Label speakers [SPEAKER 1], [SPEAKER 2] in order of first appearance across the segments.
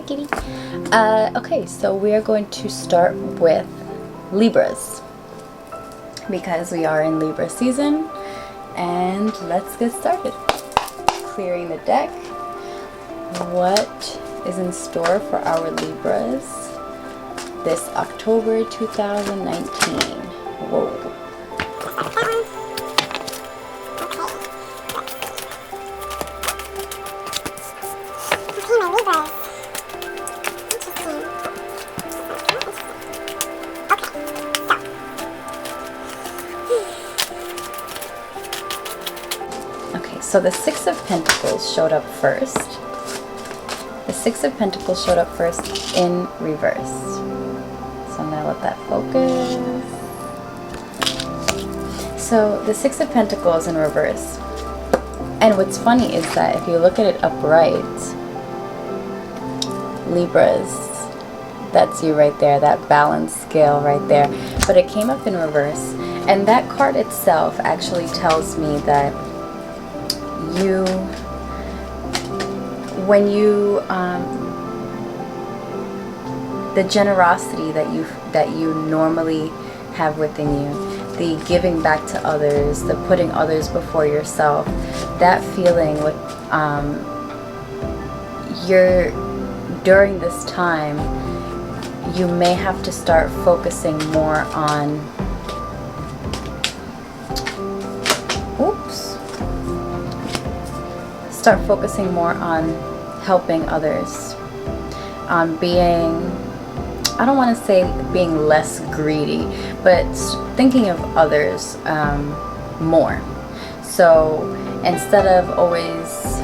[SPEAKER 1] kitty. Okay, so we are going to start with Libras because we are in Libra season, and let's get started. Clearing the deck. What is in store for our Libras this October 2019? Whoa. So the Six of Pentacles showed up first. The Six of Pentacles showed up first in reverse. So I'm going to let that focus. So the Six of Pentacles in reverse. And what's funny is that if you look at it upright, Libras, that's you right there, that balance scale right there. But it came up in reverse. And that card itself actually tells me that the generosity that you normally have within you, the giving back to others, the putting others before yourself, that feeling with during this time, you may have to start focusing more on start focusing more on helping others, on being, I don't want to say being less greedy, but thinking of others more. So instead of always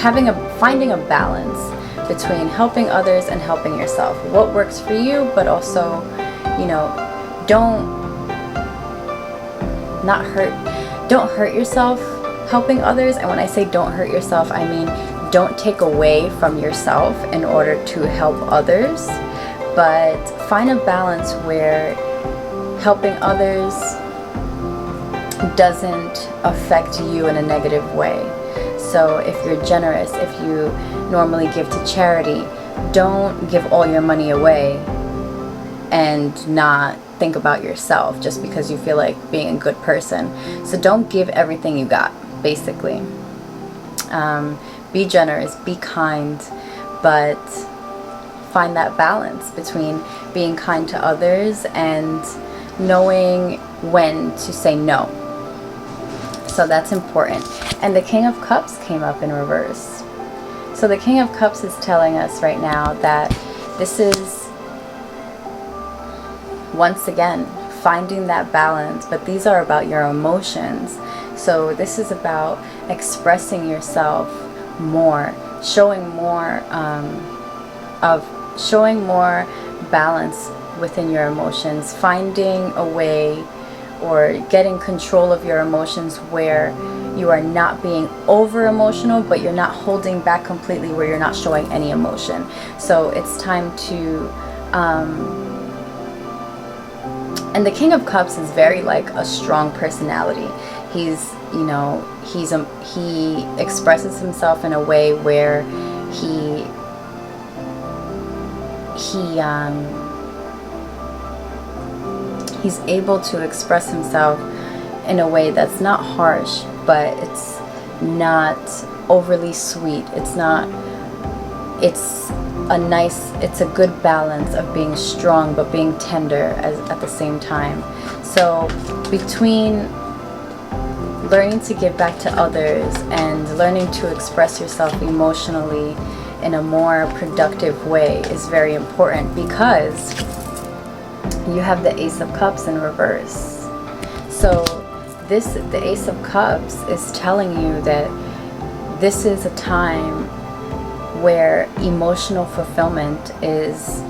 [SPEAKER 1] finding a balance between helping others and helping yourself, what works for you, but also, don't hurt yourself helping others. And when I say don't hurt yourself, I mean don't take away from yourself in order to help others, but find a balance where helping others doesn't affect you in a negative way. So if you're generous, if you normally give to charity, don't give all your money away and not think about yourself just because you feel like being a good person. So don't give everything you got, basically. Be generous, be kind, but find that balance between being kind to others and knowing when to say no. So that's important. And the King of Cups came up in reverse. So the King of Cups is telling us right now that this is, once again, finding that balance, but these are about your emotions. So this is about expressing yourself more, showing more balance within your emotions, finding a way or getting control of your emotions where you are not being over emotional, but you're not holding back completely, where you're not showing any emotion. So it's time to and the King of Cups is very like a strong personality. He expresses himself in a way where he's able to express himself in a way that's not harsh, but it's not overly sweet. It's a good balance of being strong but being tender at the same time. So between learning to give back to others and learning to express yourself emotionally in a more productive way is very important, because you have the Ace of Cups in reverse. So the Ace of Cups is telling you that this is a time where emotional fulfillment is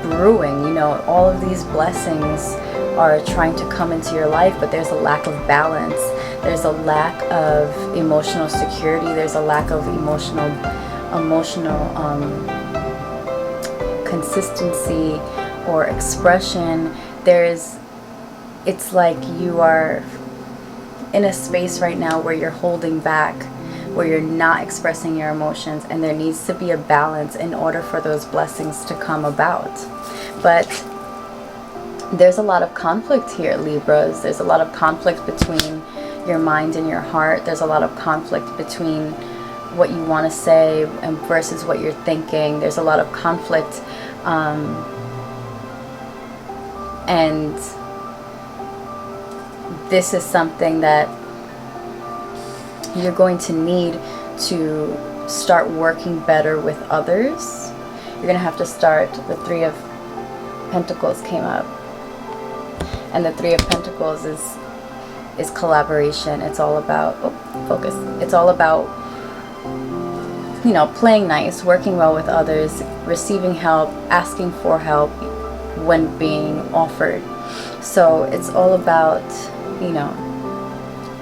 [SPEAKER 1] brewing. All of these blessings are trying to come into your life, but there's a lack of balance. There's a lack of emotional security. There's a lack of emotional consistency or expression. It's like you are in a space right now where you're holding back where you're not expressing your emotions, and there needs to be a balance in order for those blessings to come about. But there's a lot of conflict here, Libras. There's a lot of conflict between your mind and your heart. There's a lot of conflict between what you want to say and versus what you're thinking. There's a lot of conflict, and this is something that you're going to need to start working better with others. You're going to have to start. The Three of Pentacles came up, and the Three of Pentacles is collaboration. It's all about, focus. It's all about, you know, playing nice, working well with others, receiving help, asking for help when being offered. So it's all about, you know,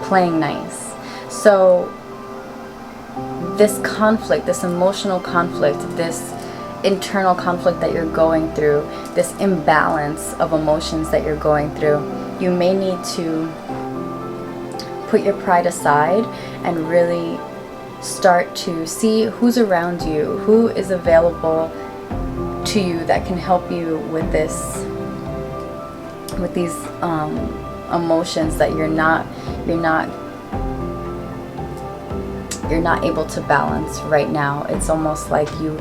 [SPEAKER 1] playing nice. So this conflict, this emotional conflict, this internal conflict that you're going through, this imbalance of emotions that you're going through, you may need to put your pride aside and really start to see who's around you, who is available to you that can help you with this, with these emotions that you're not able to balance right now. It's almost like you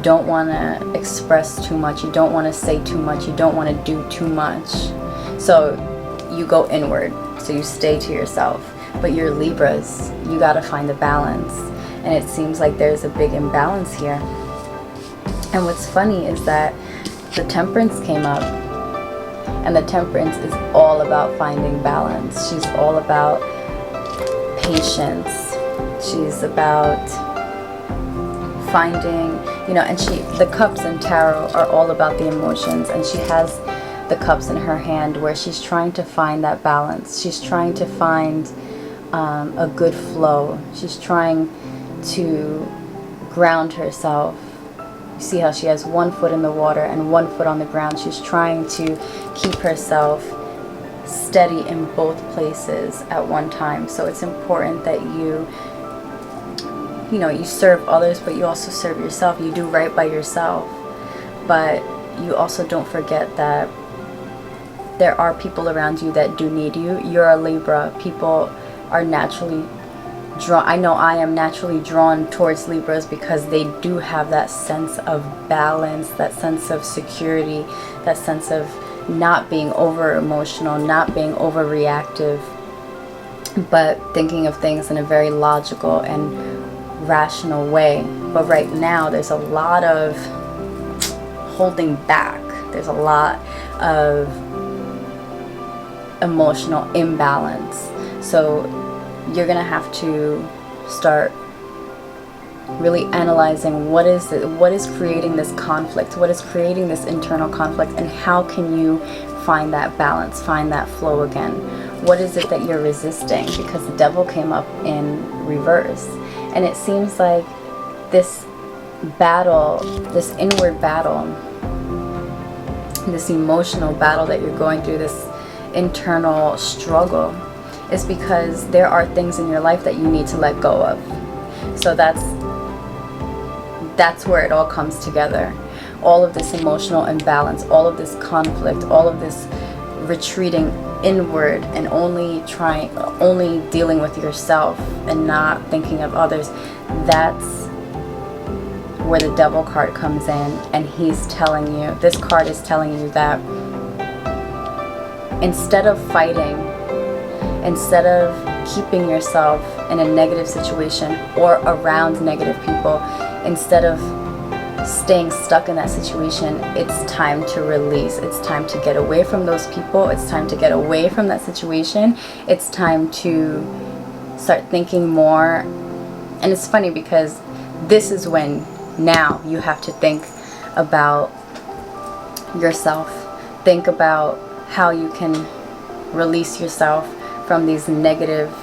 [SPEAKER 1] don't want to express too much, you don't want to say too much, you don't want to do too much, so you go inward, so you stay to yourself. But you're Libras, you got to find the balance, and it seems like there's a big imbalance here. And what's funny is that the Temperance came up, and the Temperance is all about finding balance. She's all about patience. She's about finding, you know, and the Cups in Tarot are all about the emotions, and she has the Cups in her hand where she's trying to find that balance. She's trying to find a good flow. She's trying to ground herself. You see how she has one foot in the water and one foot on the ground. She's trying to keep herself steady in both places at one time. So it's important that you know, you serve others, but you also serve yourself. You do right by yourself, but you also don't forget that there are people around you that do need you. You're a Libra. People are naturally drawn. I know I am naturally drawn towards Libras because they do have that sense of balance, that sense of security, that sense of not being over emotional, not being overreactive, but thinking of things in a very logical and rational way. But right now there's a lot of holding back. There's a lot of emotional imbalance. So you're gonna have to start really analyzing what is creating this conflict, what is creating this internal conflict, and how can you find that balance, find that flow again. What is it that you're resisting? Because the Devil came up in reverse, and it seems like this battle, this inward battle, this emotional battle that you're going through, this internal struggle, is because there are things in your life that you need to let go of. So that's where it all comes together. All of this emotional imbalance, all of this conflict, all of this retreating inward and only dealing with yourself and not thinking of others. That's where the Devil card comes in, and he's telling you, this card is telling you that instead of fighting, instead of keeping yourself in a negative situation or around negative people, instead of staying stuck in that situation, it's time to release. It's time to get away from those people. It's time to get away from that situation. It's time to start thinking more. And it's funny because this is when now you have to think about yourself. Think about how you can release yourself from these negative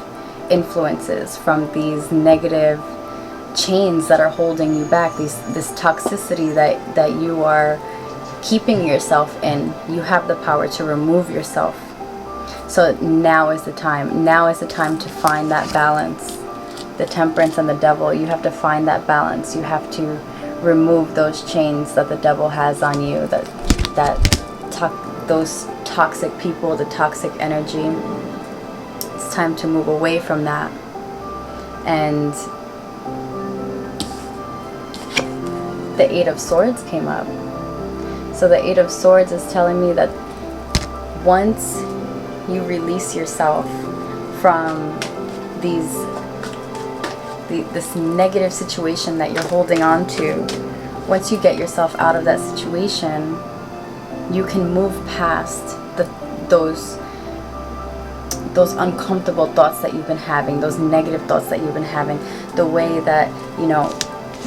[SPEAKER 1] influences, from these negative chains that are holding you back, this toxicity that you are keeping yourself in. You have the power to remove yourself. So now is the time. Now is the time to find that balance. the Temperance and the Devil. You have to find that balance. You have to remove those chains that the devil has on you, those toxic people, the toxic energy. It's time to move away from that. And the Eight of Swords came up. So the Eight of Swords is telling me that once you release yourself from this negative situation that you're holding on to, once you get yourself out of that situation, you can move past those uncomfortable thoughts that you've been having, those negative thoughts that you've been having. The way that, you know,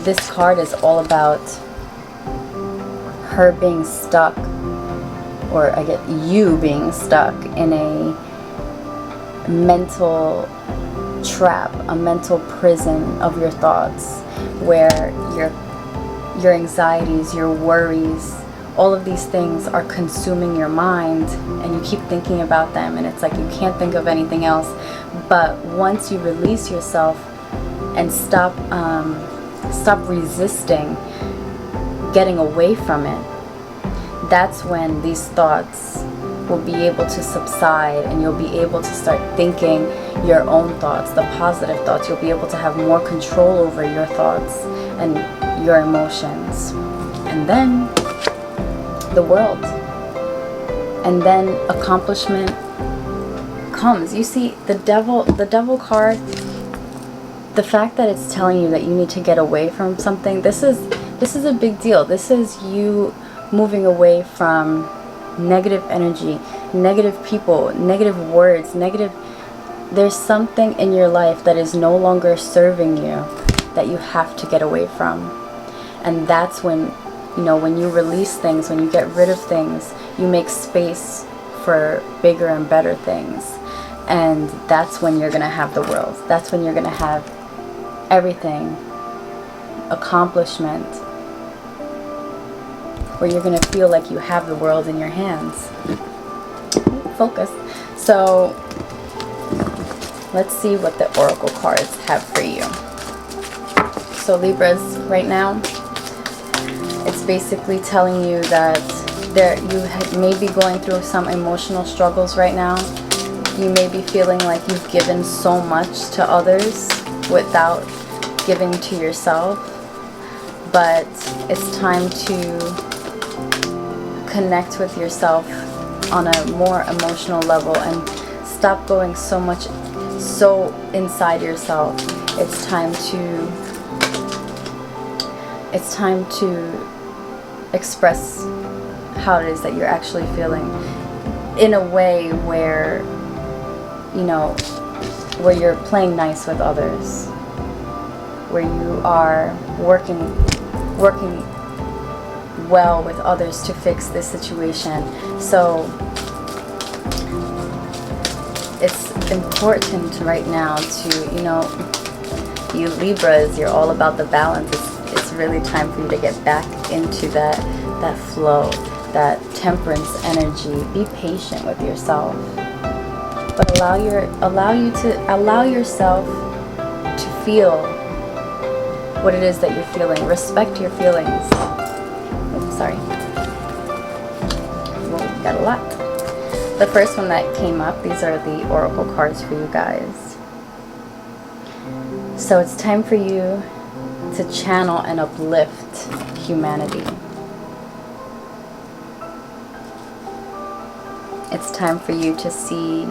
[SPEAKER 1] this card is all about her being stuck, or I get you being stuck in a mental trap, a mental prison of your thoughts, where your anxieties, your worries, all of these things are consuming your mind, and you keep thinking about them, and it's like you can't think of anything else. But once you release yourself and stop resisting getting away from it, that's when these thoughts will be able to subside, and you'll be able to start thinking your own thoughts, the positive thoughts. You'll be able to have more control over your thoughts and your emotions. And then the world, and then accomplishment comes. You see, the devil card, the fact that it's telling you that you need to get away from something, this is a big deal. This is you moving away from negative energy, negative people, negative words, there's something in your life that is no longer serving you, that you have to get away from. And that's when, you know, when you release things, when you get rid of things, you make space for bigger and better things. And that's when you're going to have the world. That's when you're going to have everything, accomplishment, where you're going to feel like you have the world in your hands. Focus. So let's see what the oracle cards have for you. So Libras, right now, it's basically telling you that you may be going through some emotional struggles right now. You may be feeling like you've given so much to others without giving to yourself. But it's time to connect with yourself on a more emotional level and stop going so inside yourself. It's time to express how it is that you're actually feeling in a way where, you know, where you're playing nice with others, where you are working well with others to fix this situation. So it's important right now to, you know, you Libras, you're all about the balance. It's really time for you to get back into that flow, that temperance energy. Be patient with yourself, but allow yourself to feel what it is that you're feeling. Respect your feelings. Oops, sorry. Well, we got a lot. The first one that came up, these are the oracle cards for you guys. So it's time for you to channel and uplift humanity. It's time for you to see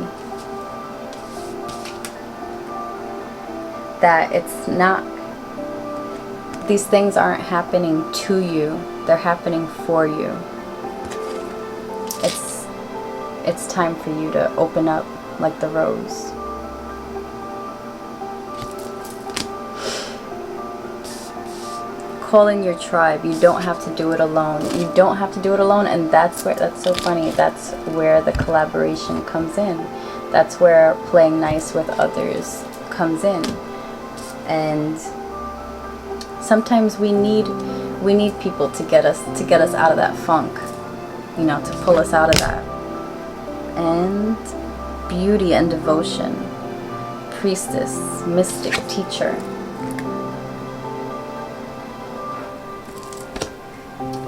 [SPEAKER 1] that it's not, these things aren't happening to you, they're happening for you. It's time for you to open up like the rose. Call in your tribe. You don't have to do it alone. You don't have to do it alone, and that's so funny. That's where the collaboration comes in. That's where playing nice with others comes in. And sometimes we need people to get us out of that funk, you know, to pull us out of that. And beauty and devotion. Priestess, Mystic, Teacher.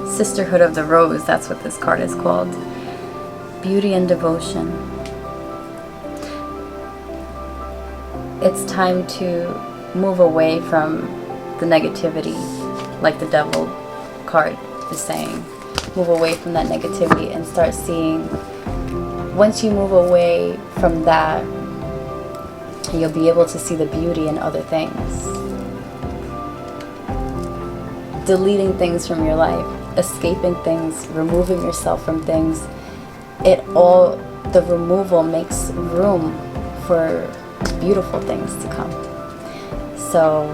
[SPEAKER 1] Sisterhood of the Rose, that's what this card is called. Beauty and Devotion. It's time to move away from the negativity, like the Devil card is saying. Move away from that negativity and start seeing. Once you move away from that, you'll be able to see the beauty in other things. Deleting things from your life, escaping things, removing yourself from things. The removal makes room for beautiful things to come. So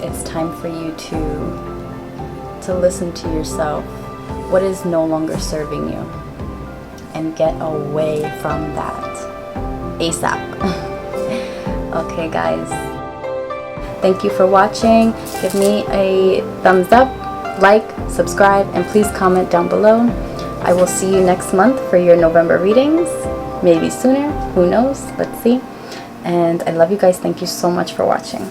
[SPEAKER 1] it's time for you to listen to yourself. What is no longer serving you? And get away from that ASAP. Okay, guys. Thank you for watching. Give me a thumbs up, like, subscribe, and please comment down below. I will see you next month for your November readings. Maybe sooner. Who knows? Let's see. And I love you guys. Thank you so much for watching.